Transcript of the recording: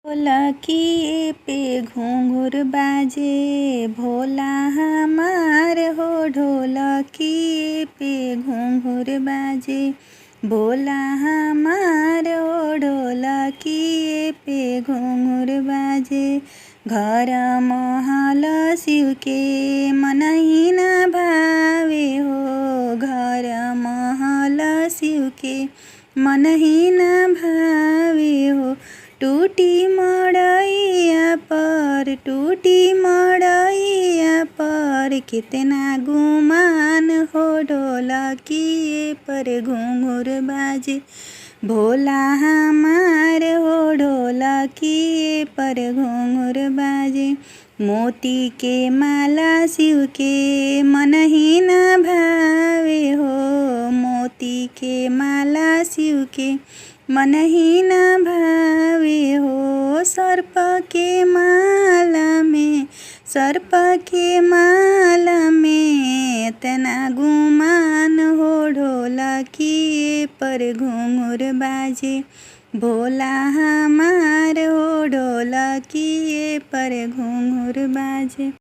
ढोलकी पे घुंघरू बाजे भोला हमार हो। ढोलकी पे घुंघरू बाजे भोला हमार हो। ढोलकी पे घुंघरू बाजे घर महल शिव के मनहि न भावे हो। घर महल शिव के मनहि न भावे हो। टूटी मड़ैया पर कितना गुमान हो। ढोलकी पर घुंघरू बाजे भोला हमार हो। ढोलकी पर घुंघरू बाजे मोती के माला शिव के मनहि न भावे हो। मोती के माला शिव के मनहि न भावे हो। सर्प के माला में इतना गुमान हो। ढोलकी पर घुंघरू बाजे भोला हमार हो। ढोलकी पर घुंघरू बाजे।